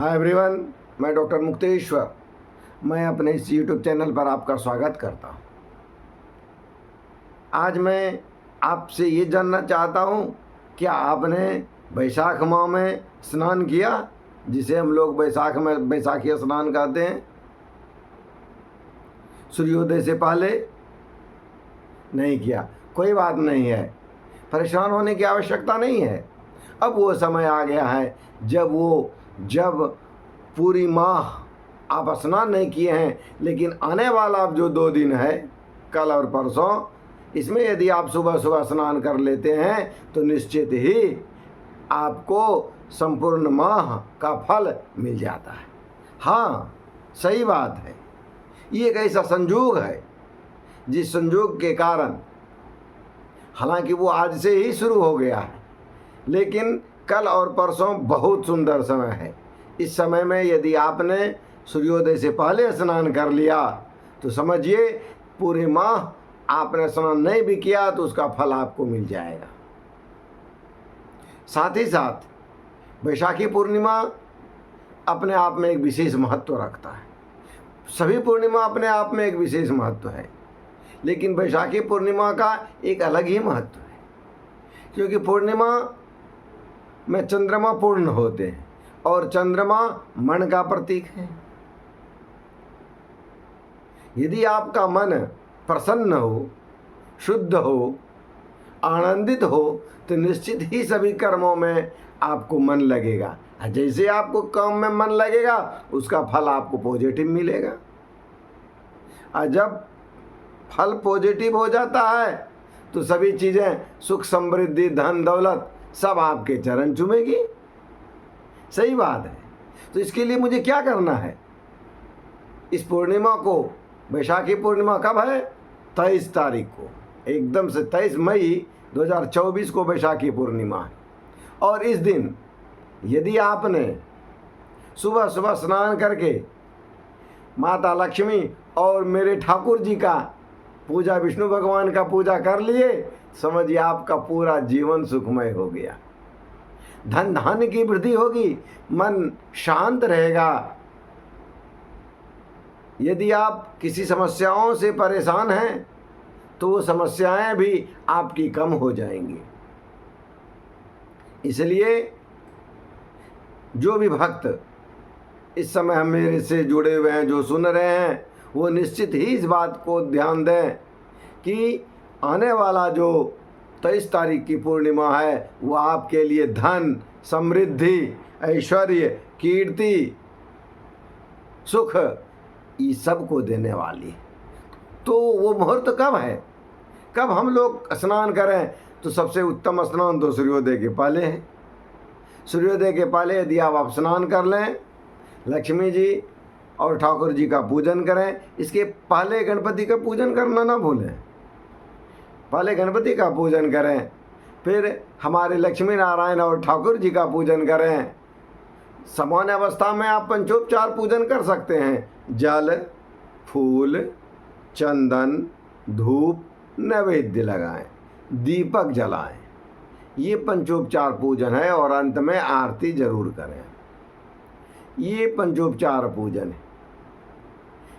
Hi everyone, मैं doctor Mukteshwar. मैं अपने इस यूट्यूब चैनल पर आपका स्वागत करता हूँ। आज मैं आपसे ये जानना चाहता हूँ, क्या आपने बैसाख माह में स्नान किया, जिसे हम लोग बैसाख में बैसाखी स्नान कहते हैं? सूर्योदय से पहले नहीं किया, कोई बात नहीं है, परेशान होने की आवश्यकता नहीं है। अब वो समय आ गया है जब पूरी माह आप स्नान नहीं किए हैं, लेकिन आने वाला अब जो 2 दिन है, कल और परसों, इसमें यदि आप सुबह सुबह स्नान कर लेते हैं तो निश्चित ही आपको संपूर्ण माह का फल मिल जाता है। हाँ, सही बात है। ये एक ऐसा संयोग है जिस संयोग के कारण, हालांकि वो आज से ही शुरू हो गया है, लेकिन कल और परसों बहुत सुंदर समय है। इस समय में यदि आपने सूर्योदय से पहले स्नान कर लिया तो समझिए पूरे माह आपने स्नान नहीं भी किया तो उसका फल आपको मिल जाएगा। साथ ही साथ बैसाखी पूर्णिमा अपने आप में एक विशेष महत्व रखता है। सभी पूर्णिमा अपने आप में एक विशेष महत्व है, लेकिन बैसाखी पूर्णिमा का एक अलग ही महत्व है, क्योंकि पूर्णिमा में चंद्रमा पूर्ण होते हैं और चंद्रमा मन का प्रतीक है। यदि आपका मन प्रसन्न हो, शुद्ध हो, आनंदित हो तो निश्चित ही सभी कर्मों में आपको मन लगेगा। जैसे आपको काम में मन लगेगा उसका फल आपको पॉजिटिव मिलेगा। और जब फल पॉजिटिव हो जाता है तो सभी चीज़ें, सुख समृद्धि, धन दौलत, सब आपके चरण चूमेगी। सही बात है। तो इसके लिए मुझे क्या करना है? इस पूर्णिमा को, बैसाखी पूर्णिमा कब है? 23 तारीख को, एकदम से 23 मई 2024 को बैसाखी पूर्णिमा है। और इस दिन यदि आपने सुबह सुबह स्नान करके माता लक्ष्मी और मेरे ठाकुर जी का पूजा, विष्णु भगवान का पूजा कर लिए, समझिए आपका पूरा जीवन सुखमय हो गया। धन धान्य की वृद्धि होगी, मन शांत रहेगा। यदि आप किसी समस्याओं से परेशान हैं तो वो समस्याएं भी आपकी कम हो जाएंगी। इसलिए जो भी भक्त इस समय हम मेरे से जुड़े हुए हैं, जो सुन रहे हैं, वो निश्चित ही इस बात को ध्यान दें कि आने वाला जो 23 तारीख की पूर्णिमा है वो आपके लिए धन, समृद्धि, ऐश्वर्य, कीर्ति, सुख, ये सब को देने वाली है। तो वो मुहूर्त कब है? कब हम लोग स्नान करें? तो सबसे उत्तम स्नान तो सूर्योदय के पहले है। सूर्योदय के पहले यदि आप स्नान कर लें, लक्ष्मी जी और ठाकुर जी का पूजन करें। इसके पहले गणपति का पूजन करना ना भूलें। पहले गणपति का पूजन करें, फिर हमारे लक्ष्मी नारायण और ठाकुर जी का पूजन करें। सामान्य अवस्था में आप पंचोपचार पूजन कर सकते हैं। जल, फूल, चंदन, धूप, नैवेद्य लगाएं, दीपक जलाएं। ये पंचोपचार पूजन है। और अंत में आरती जरूर करें। ये पंचोपचार पूजन है।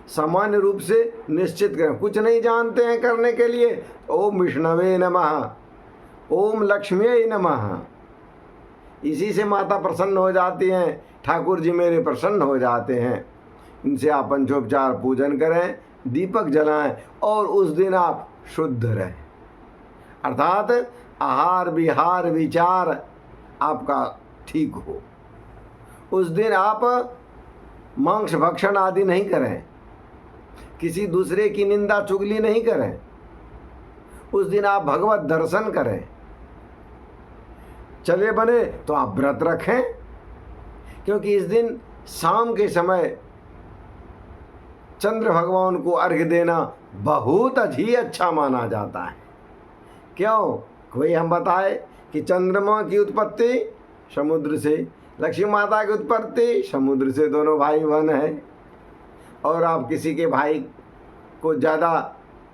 सामान्य रूप से निश्चित करें। कुछ नहीं जानते हैं करने के लिए, ओम विष्णवे नमः, ओम लक्ष्मी नमः, इसी से माता प्रसन्न हो जाती हैं, ठाकुर जी मेरे प्रसन्न हो जाते हैं। इनसे आप पंचोपचार पूजन करें, दीपक जलाएं और उस दिन आप शुद्ध रहें, अर्थात आहार विहार विचार आपका ठीक हो। उस दिन आप मांस भक्षण आदि नहीं करें, किसी दूसरे की निंदा चुगली नहीं करें। उस दिन आप भगवत दर्शन करें। चले बने तो आप व्रत रखें, क्योंकि इस दिन शाम के समय चंद्र भगवान को अर्घ्य देना बहुत ही अच्छा माना जाता है। क्यों? कोई हम बताए कि चंद्रमा की उत्पत्ति समुद्र से, लक्ष्मी माता की उत्पत्ति समुद्र से, दोनों भाई बहन हैं। और आप किसी के भाई को ज़्यादा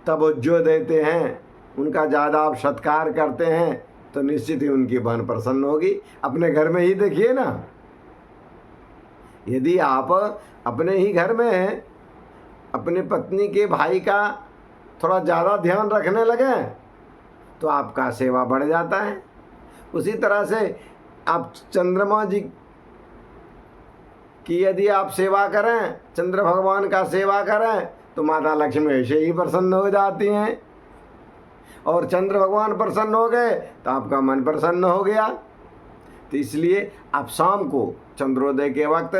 तवज्जो देते हैं, उनका ज़्यादा आप सत्कार करते हैं, तो निश्चित ही उनकी बहन प्रसन्न होगी। अपने घर में ही देखिए ना, यदि आप अपने ही घर में अपनी पत्नी के भाई का थोड़ा ज़्यादा ध्यान रखने लगें तो आपका सेवा बढ़ जाता है। उसी तरह से आप चंद्रमा जी की यदि आप सेवा करें, चंद्र भगवान का सेवा करें, तो माता लक्ष्मी ऐसे ही प्रसन्न हो जाती हैं। और चंद्र भगवान प्रसन्न हो गए तो आपका मन प्रसन्न हो गया। तो इसलिए आप शाम को चंद्रोदय के वक्त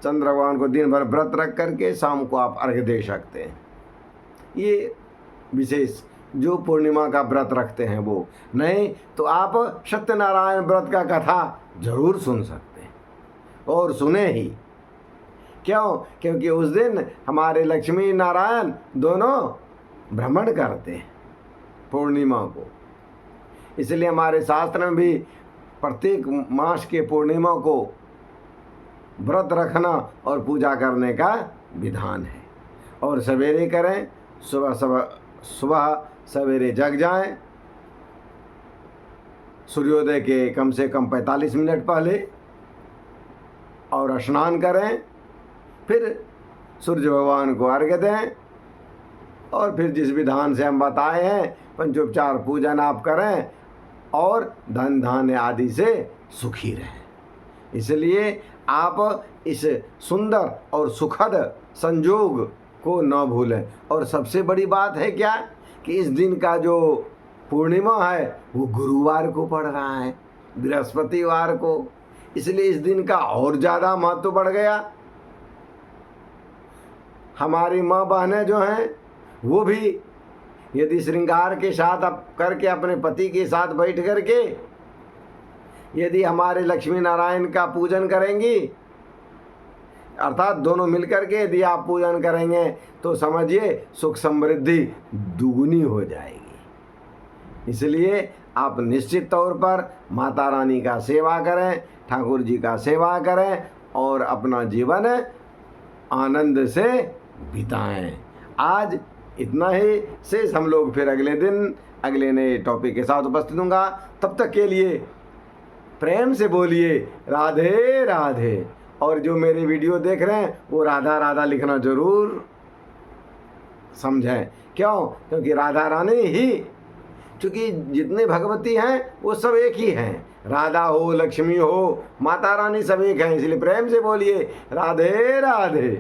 चंद्र भगवान को दिन भर व्रत रख करके शाम को आप अर्घ्य दे सकते हैं। ये विशेष जो पूर्णिमा का व्रत रखते हैं वो, नहीं तो आप सत्यनारायण व्रत का कथा जरूर सुन सकते हैं, और सुने ही। क्यों? क्योंकि उस दिन हमारे लक्ष्मी नारायण दोनों भ्रमण करते हैं पूर्णिमा को। इसलिए हमारे शास्त्र में भी प्रत्येक मास के पूर्णिमा को व्रत रखना और पूजा करने का विधान है। और सवेरे करें, सुबह सवेरे जग जाएं, सूर्योदय के कम से कम 45 मिनट पहले, और स्नान करें, फिर सूर्य भगवान को अर्घ्य दें, और फिर जिस विधान से हम बताए हैं पंचोपचार पूजन आप करें, और धन धान्य आदि से सुखी रहें। इसलिए आप इस सुंदर और सुखद संयोग को न भूलें। और सबसे बड़ी बात है क्या कि इस दिन का जो पूर्णिमा है वो गुरुवार को पड़ रहा है, बृहस्पतिवार को, इसलिए इस दिन का और ज़्यादा महत्व बढ़ गया। हमारी माँ बहनें जो हैं वो भी यदि श्रृंगार के साथ आप करके अपने पति के साथ बैठ करके यदि हमारे लक्ष्मी नारायण का पूजन करेंगी, अर्थात दोनों मिलकर के यदि आप पूजन करेंगे, तो समझिए सुख समृद्धि दुगुनी हो जाएगी। इसलिए आप निश्चित तौर पर माता रानी का सेवा करें, ठाकुर जी का सेवा करें, और अपना जीवन आनंद से बिताएं। आज इतना ही, शेष हम लोग फिर अगले दिन अगले नए टॉपिक के साथ उपस्थित होंगे। तब तक के लिए प्रेम से बोलिए राधे राधे। और जो मेरे वीडियो देख रहे हैं वो राधा राधा लिखना जरूर समझें। क्यों? क्योंकि राधा रानी ही, क्योंकि जितने भगवती हैं वो सब एक ही हैं, राधा हो, लक्ष्मी हो, माता रानी सब एक हैं। इसलिए प्रेम से बोलिए राधे राधे।